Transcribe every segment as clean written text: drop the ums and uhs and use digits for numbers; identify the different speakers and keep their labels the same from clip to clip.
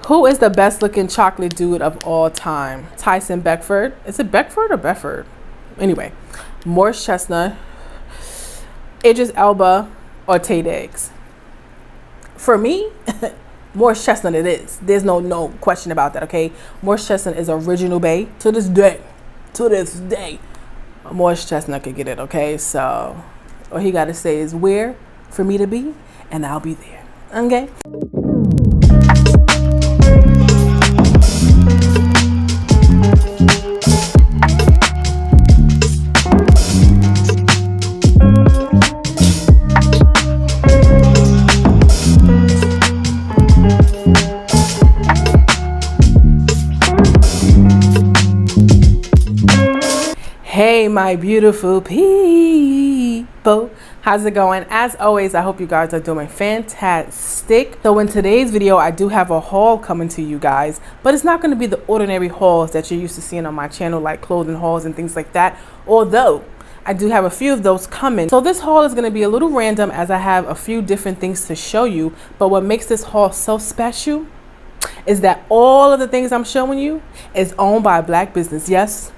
Speaker 1: Who is the best looking chocolate dude of all time? Tyson Beckford. Is it Beckford or Bedford? Anyway, Morris Chestnut, Idris Elba, or Tay Diggs. For me, Morris Chestnut it is. There's no question about that, okay? Morris Chestnut is original bae to this day. To this day. Morris Chestnut could get it, okay? So, all he got to say is where for me to be, and I'll be there, okay? Hey my beautiful people, how's it going? As always, I hope you guys are doing fantastic. So in today's video, I do have a haul coming to you guys, but it's not going to be the ordinary hauls that you're used to seeing on my channel, like clothing hauls and things like that, although I do have a few of those coming. So this haul is going to be a little random as I have a few different things to show you, but what makes this haul so special is that all of the things I'm showing you is owned by a Black business. Yes,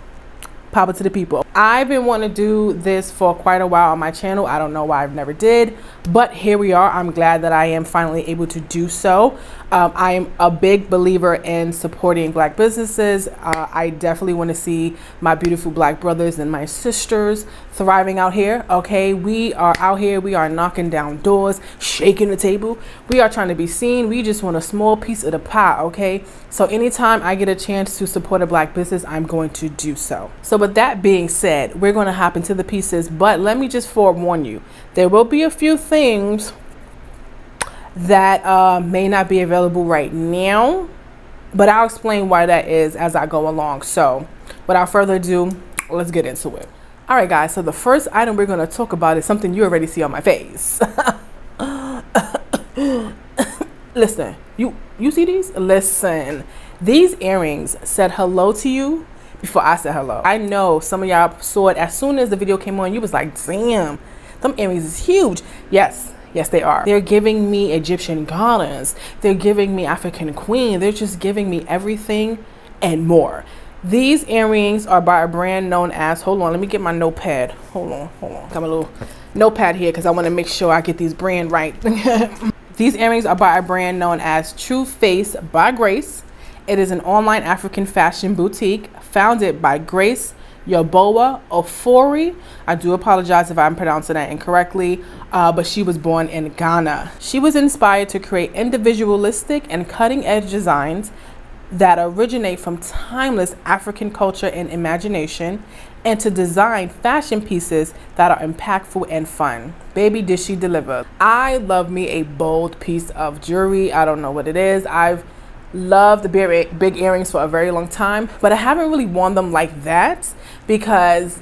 Speaker 1: power to the people. I've been wanting to do this for quite a while on my channel. I don't know why I've never did, but here we are. I'm glad that I am finally able to do so. I am a big believer in supporting Black businesses. I definitely want to see my beautiful Black brothers and my sisters thriving out here. Okay, we are out here. We are knocking down doors, shaking the table. We are trying to be seen. We just want a small piece of the pie. Okay, so anytime I get a chance to support a Black business, I'm going to do so. So with that being said, we're going to hop into the pieces, but let me just forewarn you, there will be a few things that may not be available right now, but I'll explain why that is as I go along. So without further ado, let's get into it. All right, guys, so the first item we're going to talk about is something you already see on my face. Listen, you see these? Listen, these earrings said hello to you before I said hello. I know some of y'all saw it as soon as the video came on. You was like, damn, them earrings is huge. Yes, they are. They're giving me Egyptian goddess. They're giving me African queen. They're just giving me everything and more. These earrings are by a brand known as, hold on, let me get my notepad. Hold on. Got my little notepad here because I want to make sure I get these brand right. These earrings are by a brand known as trufacebygrace. It is an online African fashion boutique founded by Grace Yoboa Ofori. I do apologize if I'm pronouncing that incorrectly, but she was born in Ghana. She was inspired to create individualistic and cutting-edge designs that originate from timeless African culture and imagination, and to design fashion pieces that are impactful and fun. Baby, did she deliver. I love me a bold piece of jewelry. I don't know what it is. I've loved the big earrings for a very long time, but I haven't really worn them like that because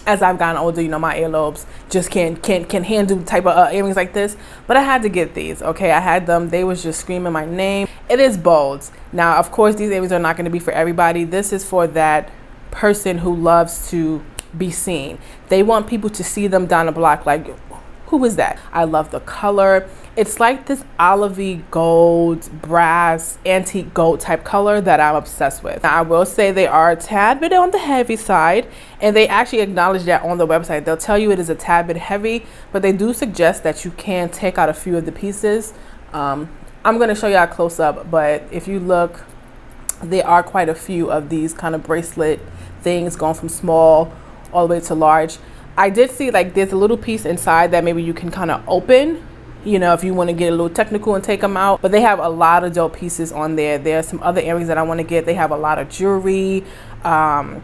Speaker 1: as I've gotten older, you know, my earlobes just can't handle type of earrings like this. But I had to get these. Okay, I had them. They was just screaming my name. It is bold. Now, of course, these earrings are not going to be for everybody. This is for that person who loves to be seen. They want people to see them down the block like, who is that? I love the color. It's like this olivey gold, brass, antique gold type color that I'm obsessed with. Now, I will say they are a tad bit on the heavy side, and they actually acknowledge that on the website. They'll tell you it is a tad bit heavy, but they do suggest that you can take out a few of the pieces. I'm going to show you a close up, but if you look, there are quite a few of these kind of bracelet things going from small all the way to large. I did see like there's a little piece inside that maybe you can kind of open, you know, if you want to get a little technical and take them out. But they have a lot of dope pieces on there. There are some other earrings that I want to get. They have a lot of jewelry, bags,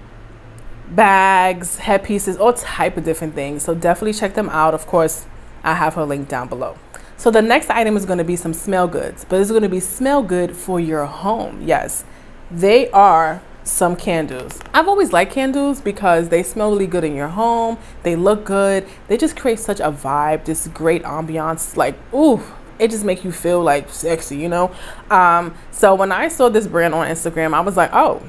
Speaker 1: headpieces, all type of different things. So definitely check them out. Of course, I have her link down below. So the next item is going to be some smell goods, but it's going to be smell good for your home. Yes, they are some candles. I've always liked candles because they smell really good in your home. They look good. They just create such a vibe, this great ambiance. Like, ooh, it just makes you feel like sexy, you know? So when I saw this brand on Instagram, I was like, oh,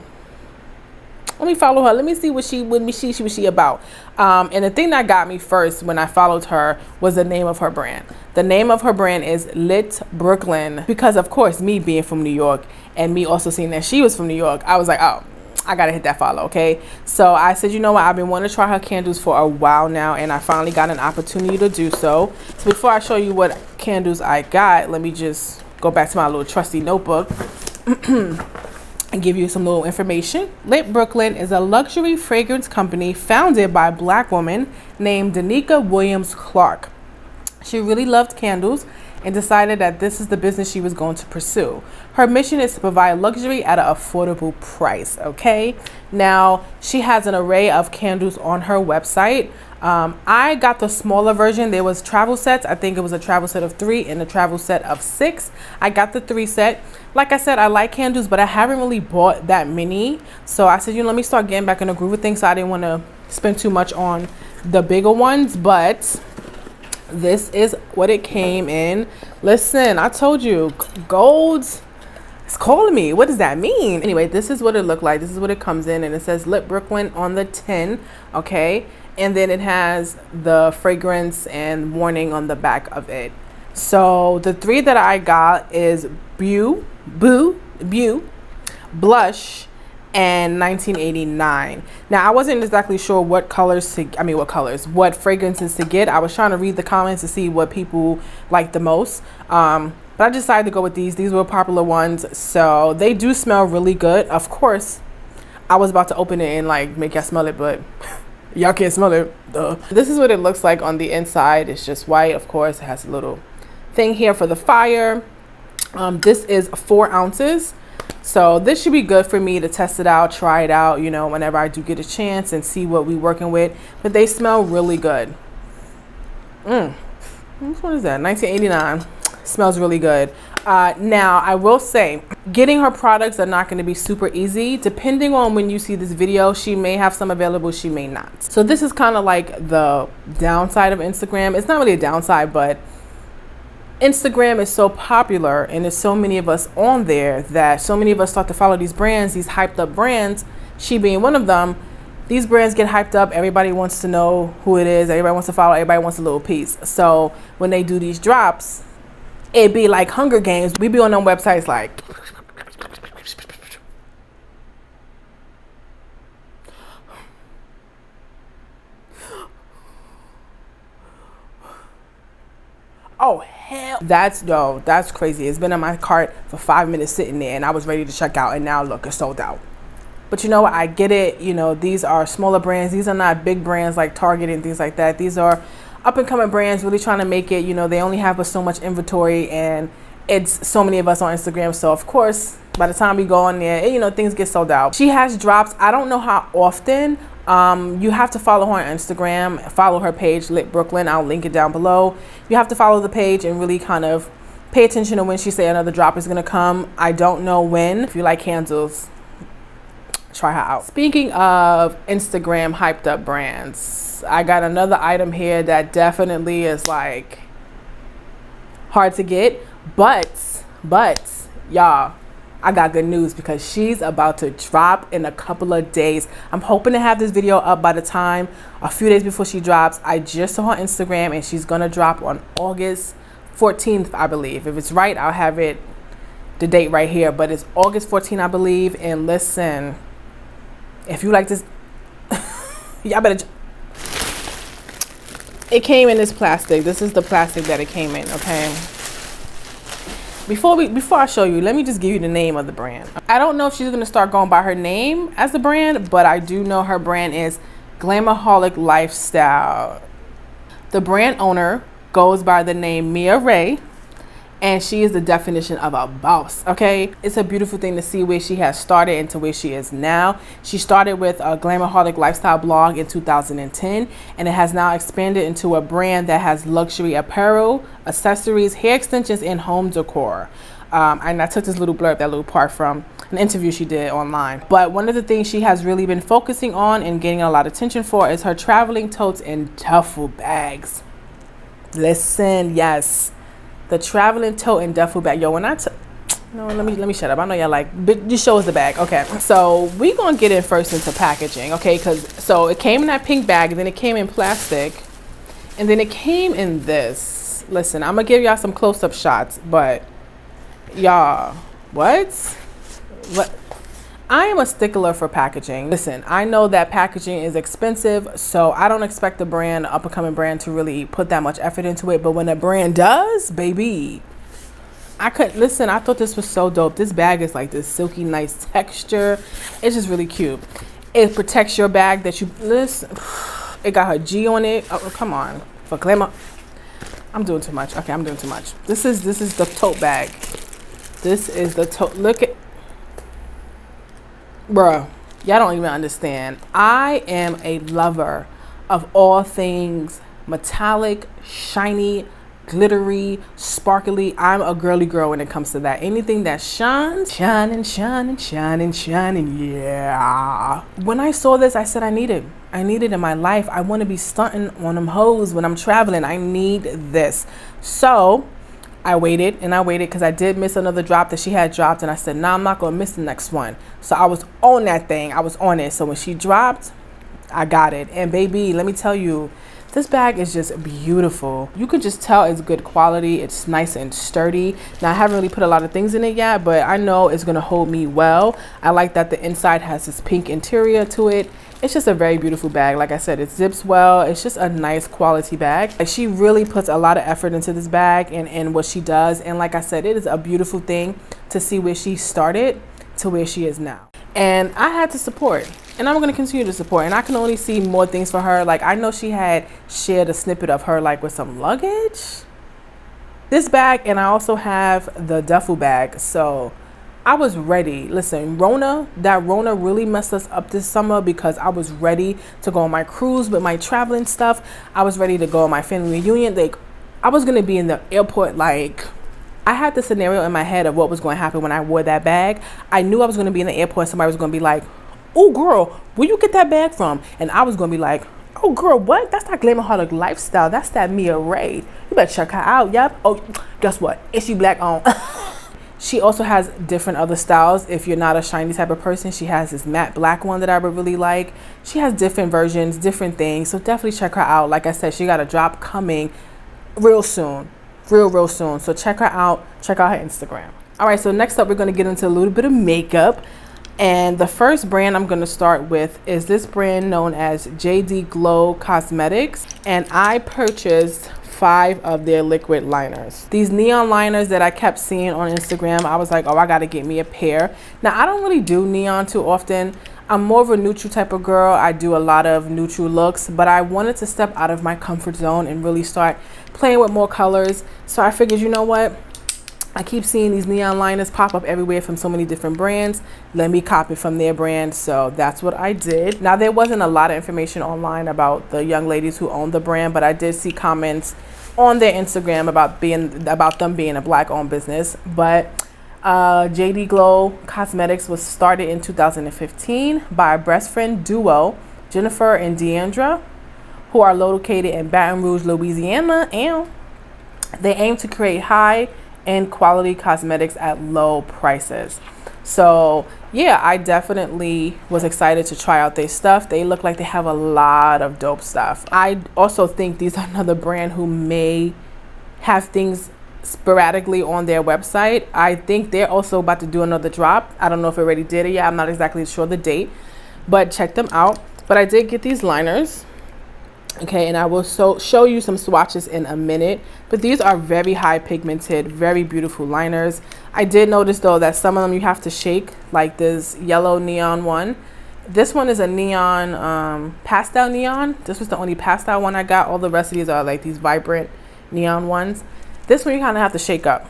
Speaker 1: Let me follow her. Let me see what she about. And the thing that got me first when I followed her was the name of her brand. The name of her brand is Litbklyn, because of course, me being from New York and me also seeing that she was from New York, I was like, oh, I gotta hit that follow. Okay, so I said, you know what, I've been wanting to try her candles for a while now, and I finally got an opportunity to do so. So before I show you what candles I got, let me just go back to my little trusty notebook and give you some little information. Litbklyn is a luxury fragrance company founded by a Black woman named Danica Williams Clark. She really loved candles and decided that this is the business she was going to pursue. Her mission is to provide luxury at an affordable price. Okay, now she has an array of candles on her website. I got the smaller version. There was travel sets. I think it was a travel set of 3 and a travel set of 6. I got the 3 set. Like I said, I like candles, but I haven't really bought that many. So I said, you know, let me start getting back in the groove of things. So I didn't want to spend too much on the bigger ones, but this is what it came in. Listen, I told you, gold is calling me. What does that mean? Anyway, this is what it looked like. This is what it comes in, and it says Litbklyn on the tin. Okay, and then it has the fragrance and warning on the back of it. So the 3 that I got is Beau, Blush, and 1989. Now I wasn't exactly sure what fragrances to get. I was trying to read the comments to see what people like the most, but I decided to go with these. These were popular ones, so they do smell really good. Of course, I was about to open it and like make y'all smell it, but y'all can't smell it. Duh. This is what it looks like on the inside. It's just white. Of course, it has a little thing here for the fire. This is 4 ounces. So this should be good for me to test it out, try it out, you know, whenever I do get a chance and see what we're working with. But they smell really good. Which one is that? 1989. Smells really good. Now, I will say, getting her products are not going to be super easy. Depending on when you see this video, she may have some available, she may not. So this is kind of like the downside of Instagram. It's not really a downside, but Instagram is so popular and there's so many of us on there that so many of us start to follow these brands, these hyped up brands, she being one of them. These brands get hyped up. Everybody wants to know who it is. Everybody wants to follow. Everybody wants a little piece. So when they do these drops, it be like Hunger Games. We be on them websites like, oh hell, that's crazy. It's been in my cart for 5 minutes sitting there and I was ready to check out, and now look, it's sold out. But you know what, I get it. You know, these are smaller brands. These are not big brands like Target and things like that. These are up and coming brands really trying to make it. You know, they only have so much inventory and it's so many of us on Instagram. So of course, by the time we go on there, you know, things get sold out. She has drops. I don't know how often. You have to follow her on Instagram, follow her page, Litbklyn. I'll link it down below. You have to follow the page and really kind of pay attention to when she say another drop is gonna come. I don't know when. If you like candles, try her out. Speaking of Instagram hyped up brands, I got another item here that definitely is like hard to get, but y'all, I got good news because she's about to drop in a couple of days. I'm hoping to have this video up by the time, a few days before she drops. I just saw her Instagram and she's gonna drop on August 14th, I believe. If it's right, I'll have it, the date right here, but it's August 14th, I believe. And listen, if you like this, y'all better, it came in this plastic. This is the plastic that it came in, okay? Before I show you, let me just give you the name of the brand. I don't know if she's gonna start going by her name as the brand, but I do know her brand is glanmaholiclifestyle. The brand owner goes by the name Miaray, and she is the definition of a boss, okay? It's a beautiful thing to see where she has started and to where she is now. She started with a glamaholic lifestyle blog in 2010, and it has now expanded into a brand that has luxury apparel, accessories, hair extensions, and home decor. And I took this little blurb, that little part from an interview she did online. But one of the things she has really been focusing on and getting a lot of attention for is her traveling totes and duffel bags. Listen, yes. The traveling tote and duffel bag. Yo, when No, let me shut up. I know y'all like, but just show us the bag. Okay, so we gonna get in first into packaging, okay? Because so it came in that pink bag, and then it came in plastic, and then it came in this. Listen, I'm gonna give y'all some close-up shots, but y'all, what? I am a stickler for packaging. Listen, I know that packaging is expensive, so I don't expect the brand, up-and-coming brand, to really put that much effort into it. But when a brand does, baby, I thought this was so dope. This bag is like this silky, nice texture. It's just really cute. It protects your bag that you, listen, it got her G on it. Oh, come on. For glamour. I'm doing too much. Okay, I'm doing too much. This is the tote bag. This is the tote. Look at, bruh, y'all don't even understand. I am a lover of all things metallic, shiny, glittery, sparkly. I'm a girly girl when it comes to that. Anything that shines, shining, yeah. When I saw this, I said I need it. I need it in my life. I want to be stunting on them hoes when I'm traveling. I need this. So I waited because I did miss another drop that she had dropped, and I said, nah, I'm not gonna miss the next one. So I was on that thing. I was on it. So when she dropped, I got it. And baby, let me tell you, this bag is just beautiful. You can just tell it's good quality. It's nice and sturdy. Now, I haven't really put a lot of things in it yet, but I know it's gonna hold me well. I like that the inside has this pink interior to it. It's just a very beautiful bag. Like I said, it zips well. It's just a nice quality bag. Like, she really puts a lot of effort into this bag and what she does. And like I said, it is a beautiful thing to see where she started to where she is now. And I had to support, and I'm going to continue to support, and I can only see more things for her. Like, I know she had shared a snippet of her like with some luggage, this bag, and I also have the duffel bag. So I was ready. Listen, that Rona really messed us up this summer, because I was ready to go on my cruise with my traveling stuff. I was ready to go on my family reunion. Like, I was going to be in the airport. Like, I had the scenario in my head of what was going to happen when I wore that bag. I knew I was going to be in the airport. Somebody was going to be like, oh girl, where you get that bag from? And I was going to be like, oh girl, what? That's that glanmaholiclifestyle lifestyle. That's that Miaray. You better check her out. Yep. Oh, guess what? Is she black on? She also has different other styles. If you're not a shiny type of person, she has this matte black one that I would really like. She has different versions, different things. So definitely check her out. Like I said, she got a drop coming real soon. Real soon. So check her out. Check out her Instagram. All right, so next up, we're going to get into a little bit of makeup. And the first brand I'm going to start with is this brand known as jdglowcosmetics. And I purchased 5 of their liquid liners. These neon liners that I kept seeing on Instagram, I was like, oh, I got to get me a pair. Now, I don't really do neon too often. I'm more of a neutral type of girl. I do a lot of neutral looks, but I wanted to step out of my comfort zone and really start playing with more colors. So I figured, you know what? I keep seeing these neon liners pop up everywhere from so many different brands. Let me copy from their brand. So that's what I did. Now, there wasn't a lot of information online about the young ladies who own the brand, but I did see comments on their Instagram about them being a black-owned business. But jdglowcosmetics was started in 2015 by a best friend duo, Jennifer and Deandra, who are located in Baton Rouge, Louisiana, and they aim to create high-end quality cosmetics at low prices. So yeah, I definitely was excited to try out their stuff. They look like they have a lot of dope stuff. I also think these are another brand who may have things sporadically on their website. I think they're also about to do another drop. I don't know if it already did it yet. I'm not exactly sure the date, but check them out. But I did get these liners. Okay, and I will show you some swatches in a minute, but these are very high pigmented, very beautiful liners. I did notice though that some of them you have to shake, like this yellow neon one. This one is a neon, pastel neon. This was the only pastel one I got. All the rest of these are like these vibrant neon ones. This one you kind of have to shake up.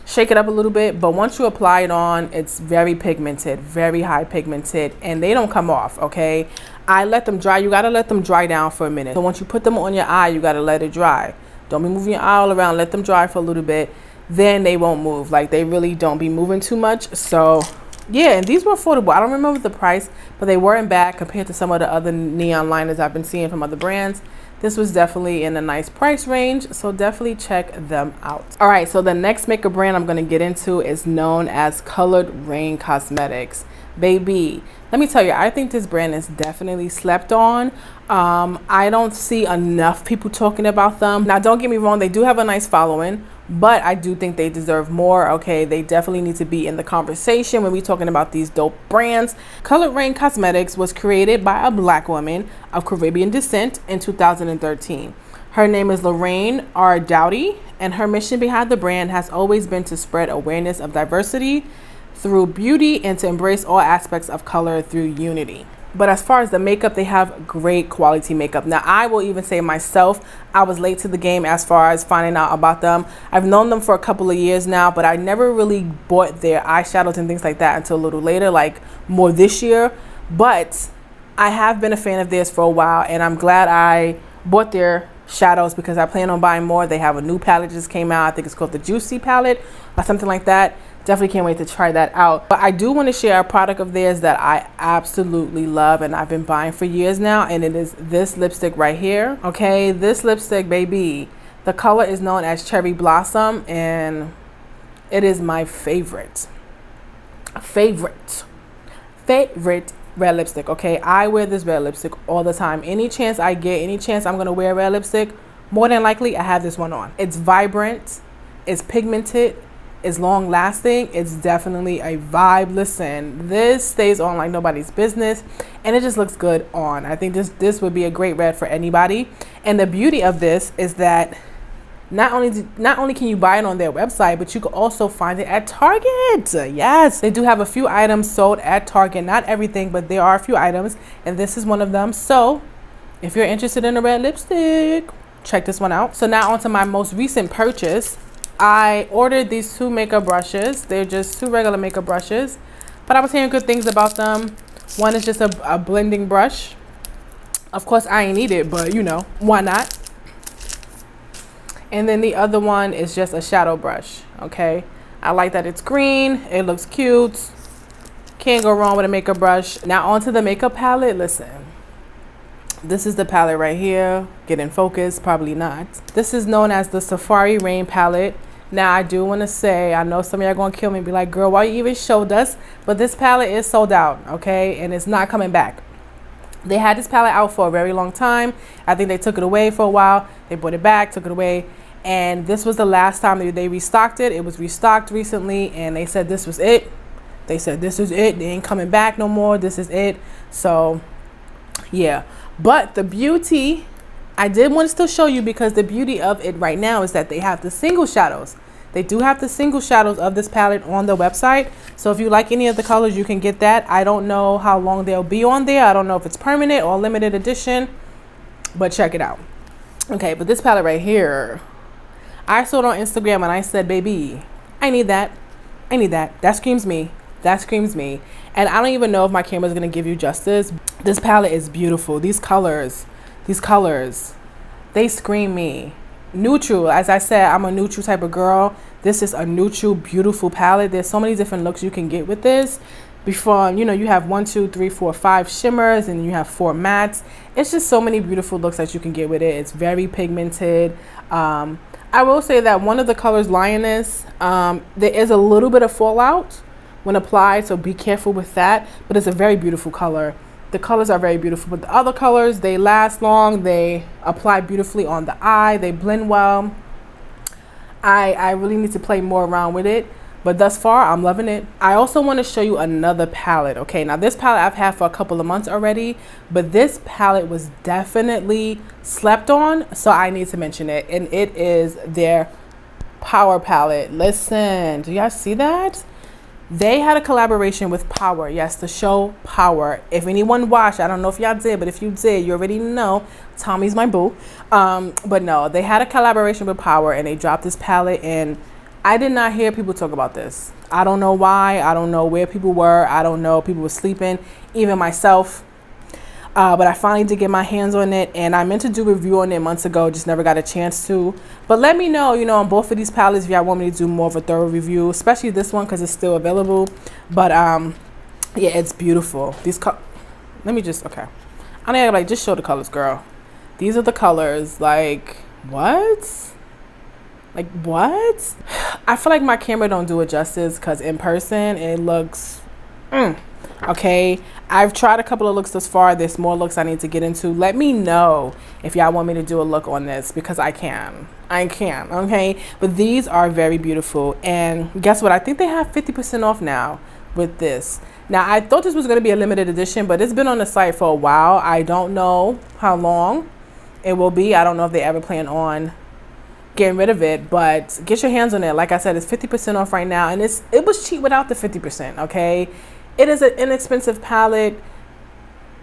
Speaker 1: Shake it up a little bit, but once you apply it on, it's very pigmented, very high pigmented, and they don't come off, okay? I let them dry. You gotta let them dry down for a minute. So once you put them on your eye, you gotta let it dry. Don't be moving your eye all around. Let them dry for a little bit. Then they won't move. Like, they really don't be moving too much. So yeah, and these were affordable. I don't remember the price, but they weren't bad compared to some of the other neon liners I've been seeing from other brands. This was definitely in a nice price range, so definitely check them out. All right, so the next makeup brand I'm going to get into is known as colouredraine Cosmetics. Baby, let me tell you, I think this brand is definitely slept on. I don't see enough people talking about them. Now, don't get me wrong, they do have a nice following, but I do think they deserve more. Okay, they definitely need to be in the conversation when we're talking about these dope brands. colouredraine Cosmetics was created by a Black woman of Caribbean descent in 2013. Her name is Lorraine R. Dowdy, and her mission behind the brand has always been to spread awareness of diversity through beauty and to embrace all aspects of color through unity. But as far as the makeup, they have great quality makeup. Now, I will even say myself, I was late to the game as far as finding out about them. I've known them for a couple of years now, but I never really bought their eyeshadows and things like that until a little later, like more this year. But I have been a fan of theirs for a while, and I'm glad I bought their shadows because I plan on buying more. They have a new palette just came out. I think it's called the Juicy palette or something like that. Definitely can't wait to try that out. But I do want to share a product of theirs that I absolutely love and I've been buying for years now, and it is this lipstick right here. Okay, this lipstick, baby, the color is known as Cherry Blossom, and it is my favorite red lipstick. Okay, I wear this red lipstick all the time. Any chance I get, any chance I'm gonna wear red lipstick, more than likely I have this one on. It's vibrant, it's pigmented, it's long lasting, it's definitely a vibe. Listen, this stays on like nobody's business, and it just looks good on. I think this would be a great red for anybody. And the beauty of this is that not only can you buy it on their website, but you can also find it at Target. Yes, they do have a few items sold at Target. Not everything, but there are a few items, and this is one of them. So if you're interested in a red lipstick, check this one out. So now onto my most recent purchase. I ordered these two makeup brushes. They're just two regular makeup brushes, but I was hearing good things about them. One is just a blending brush. Of course, I ain't need it, but you know, why not? And then the other one is just a shadow brush. Okay, I like that it's green. It looks cute. Can't go wrong with a makeup brush. Now onto the makeup palette. Listen, this is the palette right here. Get in focus, probably not. This is known as the Safari Rain palette. Now I do want to say, I know some of y'all gonna kill me and be like, girl, why you even showed us? But this palette is sold out, okay, and it's not coming back. They had this palette out for a very long time. I think they took it away for a while. They brought it back, took it away, and this was the last time they restocked it. It was restocked recently, and they said this was it. They said this is it. They ain't coming back no more. This is it. So yeah, but the beauty, I did want to still show you, because the beauty of it right now is that they have the single shadows. They do have the single shadows of this palette on the website. So if you like any of the colors, you can get that. I don't know how long they'll be on there. I don't know if it's permanent or limited edition, but check it out. Okay, but this palette right here, I saw it on Instagram and I said, baby, I need that. I need that. That screams me. That screams me. And I don't even know if my camera is going to give you justice. This palette is beautiful. These colors, they scream me. Neutral. As I said, I'm a neutral type of girl. This is a neutral, beautiful palette. There's so many different looks you can get with this. Before, you know, you have 1, 2, 3, 4, 5 shimmers, and you have 4 mattes. It's just so many beautiful looks that you can get with it. It's very pigmented. I will say that one of the colors, Lioness, there is a little bit of fallout when applied, so be careful with that. But it's a very beautiful color. The colors are very beautiful, but the other colors, they last long. They apply beautifully on the eye. They blend well. I really need to play more around with it, but thus far, I'm loving it. I also want to show you another palette. Okay, now this palette I've had for a couple of months already, but this palette was definitely slept on, so I need to mention it, and it is their Power palette. Listen, do y'all see that? They had a collaboration with Power. Yes, the show Power. If anyone watched, I don't know if y'all did, but if you did, you already know Tommy's my boo. But no, they had a collaboration with Power, and they dropped this palette, and I did not hear people talk about this. I don't know why. I don't know where people were. I don't know. People were sleeping, even myself. But I finally did get my hands on it, and I meant to do a review on it months ago, just never got a chance to. But let me know, you know, on both of these palettes if y'all want me to do more of a thorough review, especially this one because it's still available. But yeah, it's beautiful. These let me just, okay. I know, like, just show the colors, girl. These are the colors. Like, what? Like, what? I feel like my camera don't do it justice, because in person it looks okay. I've tried a couple of looks thus far. There's more looks I need to get into. Let me know if y'all want me to do a look on this, because I can, okay? But these are very beautiful. And guess what? I think they have 50% off now with this. Now, I thought this was going to be a limited edition, but it's been on the site for a while. I don't know how long it will be. I don't know if they ever plan on getting rid of it, but get your hands on it. Like I said, it's 50% off right now, and it was cheap without the 50%, okay? It is an inexpensive palette.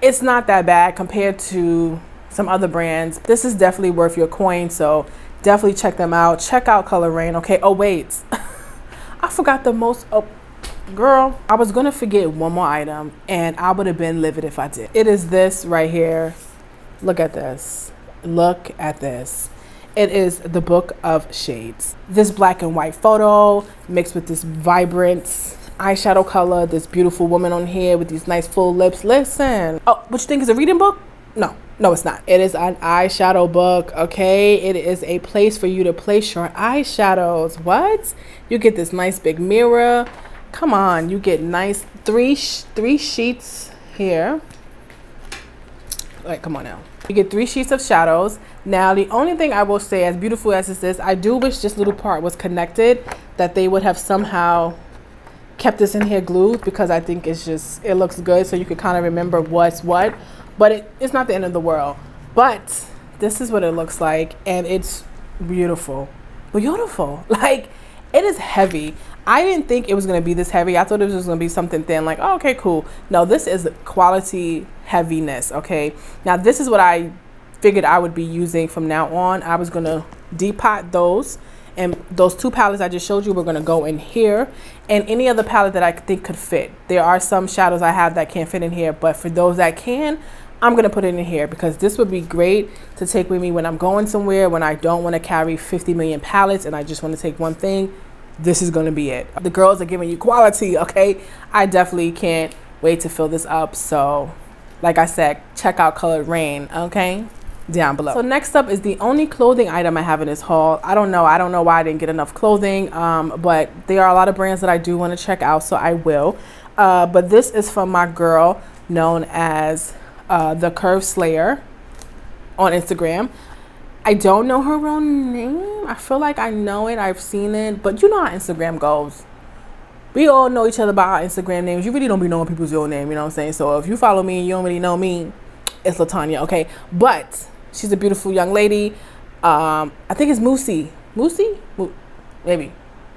Speaker 1: It's not that bad compared to some other brands. This is definitely worth your coin, so definitely check them out. Check out colouredraine, okay? Oh, wait. I forgot the most... Oh, girl, I was going to forget one more item, and I would have been livid if I did. It is this right here. Look at this. Look at this. It is the Book of Shades. This black and white photo mixed with this vibrant eyeshadow color, this beautiful woman on here with these nice full lips. Listen, oh, what you think is a reading book? No, it's not. It is an eyeshadow book, okay? It is a place for you to place your eyeshadows. What? You get this nice big mirror. Come on, you get nice three sheets here. Like, come on now. You get 3 sheets of shadows. Now, the only thing I will say, as beautiful as this is, I do wish this little part was connected, that they would have somehow kept this in here glued, because I think it's just, it looks good, so you could kind of remember what's what, but it's not the end of the world. But this is what it looks like, and it's beautiful. Like, it is heavy. I didn't think it was going to be this heavy. I thought it was just going to be something thin, like, oh, okay, cool. No, this is quality heaviness, okay? Now, this is what I figured I would be using from now on. I was going to depot those, and those 2 palettes I just showed you, we're going to go in here, and any other palette that I think could fit. There are some shadows I have that can't fit in here, but for those that can, I'm going to put it in here, because this would be great to take with me when I'm going somewhere, when I don't want to carry 50 million palettes and I just want to take one thing. This is going to be it. The girls are giving you quality, okay? I definitely can't wait to fill this up. So, like I said, check out colouredraine, okay? Down below. So next up is the only clothing item I have in this haul. I don't know why I didn't get enough clothing, but there are a lot of brands that I do want to check out, so I will. But this is from my girl known as the Curve Slayer on Instagram. I don't know her real name. I feel like I know it. I've seen it. But you know how Instagram goes. We all know each other by our Instagram names. You really don't be knowing people's real name, you know what I'm saying? So if you follow me and you don't really know me, it's LaTanya, okay? But she's a beautiful young lady. I think it's Moosey. Maybe.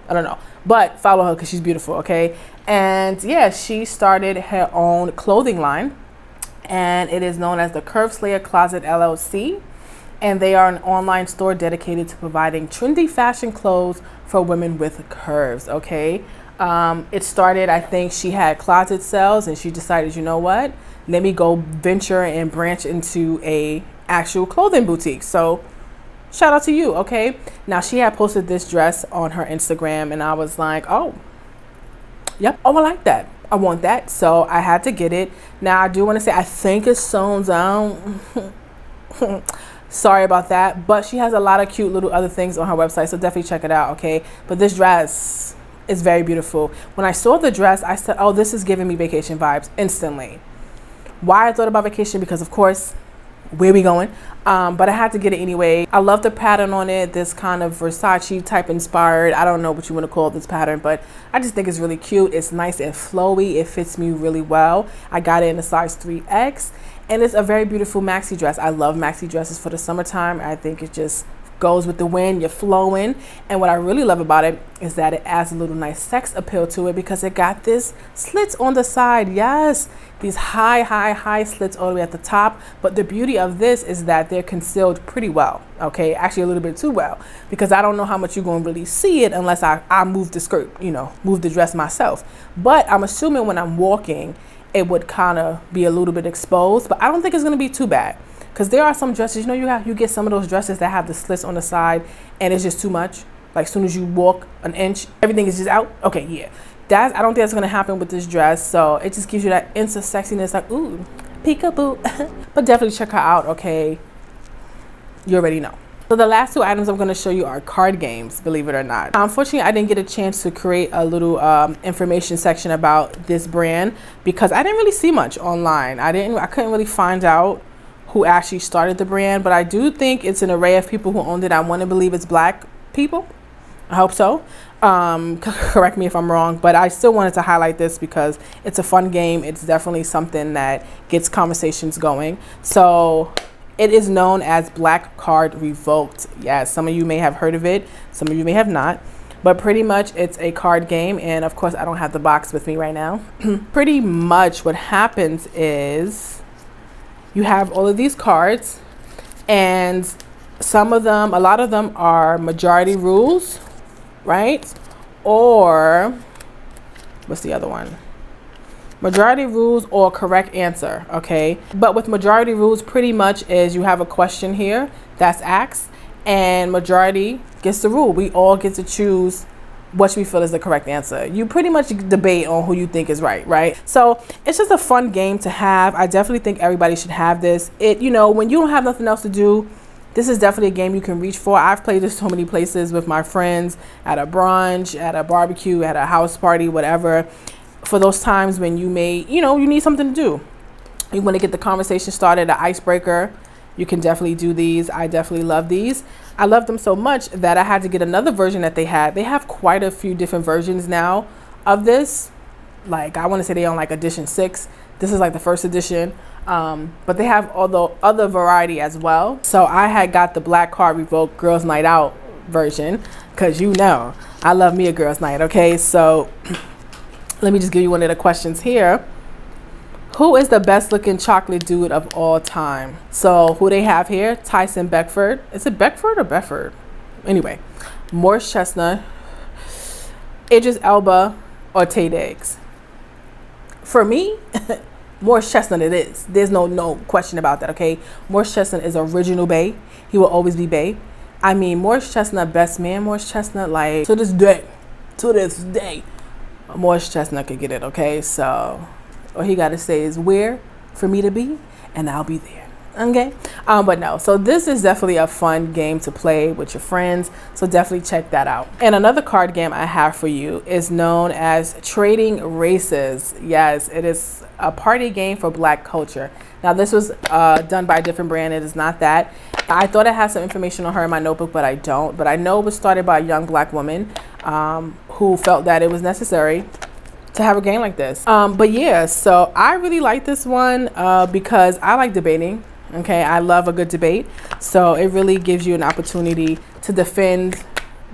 Speaker 1: I don't know. But follow her because she's beautiful, okay? And yeah, she started her own clothing line. And it is known as the Curveslayerscloset LLC. And they are an online store dedicated to providing trendy fashion clothes for women with curves, okay? It started, I think she had closet sales, and she decided, you know what? Let me go venture and branch into a actual clothing boutique. So shout out to you, okay? Now, she had posted this dress on her Instagram, and I was like, oh, yep, oh, I like that. I want that. So I had to get it. Now, I do want to say, I think it's sewn down. Sorry about that, but she has a lot of cute little other things on her website, so definitely check it out, okay? But this dress is very beautiful. When I saw the dress, I said, oh, this is giving me vacation vibes instantly. Why I thought about vacation? Because, of course, where we going? But I had to get it anyway. I love the pattern on it, this kind of Versace type inspired. I don't know what you want to call this pattern, but I just think it's really cute. It's nice and flowy. It fits me really well. I got it in a size 3X. And it's a very beautiful maxi dress. I love maxi dresses for the summertime. I think it just goes with the wind, you're flowing. And what I really love about it is that it adds a little nice sex appeal to it, because it got this slits on the side. Yes, these high slits all the way at the top. But the beauty of this is that they're concealed pretty well, okay? Actually a little bit too well, because I don't know how much you're going to really see it unless I move the skirt, you know, move the dress myself. But I'm assuming when I'm walking, it would kind of be a little bit exposed, but I don't think it's going to be too bad, because there are some dresses, you know, you get some of those dresses that have the slits on the side and it's just too much. Like, as soon as you walk an inch, everything is just out. Okay, yeah, I don't think that's going to happen with this dress. So it just gives you that instant sexiness, like, ooh, peekaboo. But definitely check her out, okay? You already know. So the last two items I'm going to show you are card games, believe it or not. Unfortunately, I didn't get a chance to create a little information section about this brand because I didn't really see much online. I couldn't really find out who actually started the brand, but I do think it's an array of people who owned it. I want to believe it's black people. I hope so. Correct me if I'm wrong, but I still wanted to highlight this because it's a fun game. It's definitely something that gets conversations going. So it is known as blackcardrevoked. Yes, some of you may have heard of it, some of you may have not, but pretty much it's a card game. And of course I don't have the box with me right now. Pretty much what happens is you have all of these cards, and some of them, a lot of them are majority rules, right? Or what's the other one? Majority rules or correct answer, okay? But with majority rules, pretty much is you have a question here that's asked, and majority gets the rule. We all get to choose what we feel is the correct answer. You pretty much debate on who you think is right? So it's just a fun game to have. I definitely think everybody should have this. You know, when you don't have nothing else to do, this is definitely a game you can reach for. I've played this so many places with my friends, at a brunch, at a barbecue, at a house party, whatever. For those times when you may, you know, you need something to do. You want to get the conversation started, an icebreaker. You can definitely do these. I definitely love these. I love them so much that I had to get another version that they had. They have quite a few different versions now of this. Like, I want to say they're on like edition 6. This is like the first edition. But they have all the other variety as well. So I had got the Black Card Revoked Girls Night Out version because, you know, I love me a girls night. Okay, so let me just give you one of the questions here. Who is the best looking chocolate dude of all time? So who they have here? Tyson Beckford. Is it Beckford or Bedford? Anyway, Morris Chestnut, Idris Elba, or Tay Diggs. For me, Morris Chestnut it is. There's no question about that, okay? Morris Chestnut is original bae. He will always be bae. I mean, Morris Chestnut, best man Morris Chestnut, like, to this day, Morris Chestnut could get it, okay? So all he got to say is where for me to be, and I'll be there, okay? But no, so this is definitely a fun game to play with your friends, so definitely check that out. And another card game I have for you is known as Trading Races. Yes, it is a party game for black culture. Now this was done by a different brand. It is not that. I thought I had some information on her in my notebook, but I don't. But I know it was started by a young black woman who felt that it was necessary to have a game like this. But yeah, so I really like this one because I like debating. Okay, I love a good debate. So it really gives you an opportunity to defend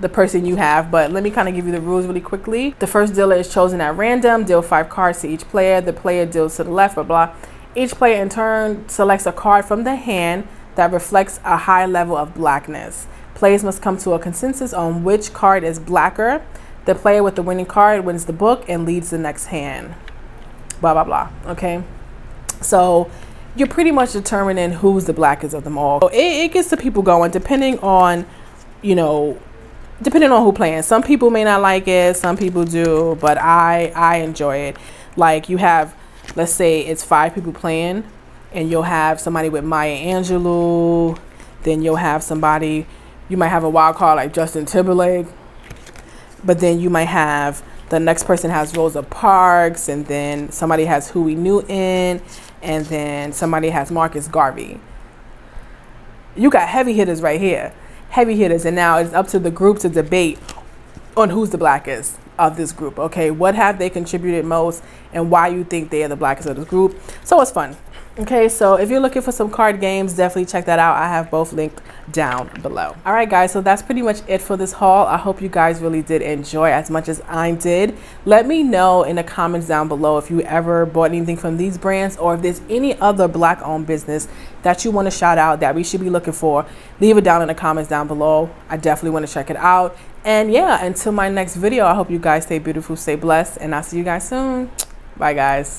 Speaker 1: the person you have. But let me kind of give you the rules really quickly. The first dealer is chosen at random. Deal 5 cards to each player. The player deals to the left, blah, blah. Each player in turn selects a card from the hand that reflects a high level of blackness. Players must come to a consensus on which card is blacker. The player with the winning card wins the book and leads the next hand. Blah, blah, blah. Okay. So you're pretty much determining who's the blackest of them all. So it gets the people going depending on, you know, depending on who playing. Some people may not like it, some people do, but I enjoy it. Like you have, let's say it's 5 people playing, and you'll have somebody with Maya Angelou, then you'll have somebody, you might have a wild card like Justin Timberlake, but then you might have the next person has Rosa Parks, and then somebody has Huey Newton, and then somebody has Marcus Garvey. You got heavy hitters right here. Heavy hitters. And now it's up to the group to debate on who's the blackest of this group. Okay, what have they contributed most and why you think they are the blackest of this group. So it's fun. Okay, so if you're looking for some card games, definitely check that out. I have both linked down below. All right, guys, so that's pretty much it for this haul. I hope you guys really did enjoy as much as I did. Let me know in the comments down below if you ever bought anything from these brands, or if there's any other black-owned business that you want to shout out that we should be looking for. Leave it down in the comments down below. I definitely want to check it out. And yeah, until my next video, I hope you guys stay beautiful, stay blessed, and I'll see you guys soon. Bye, guys.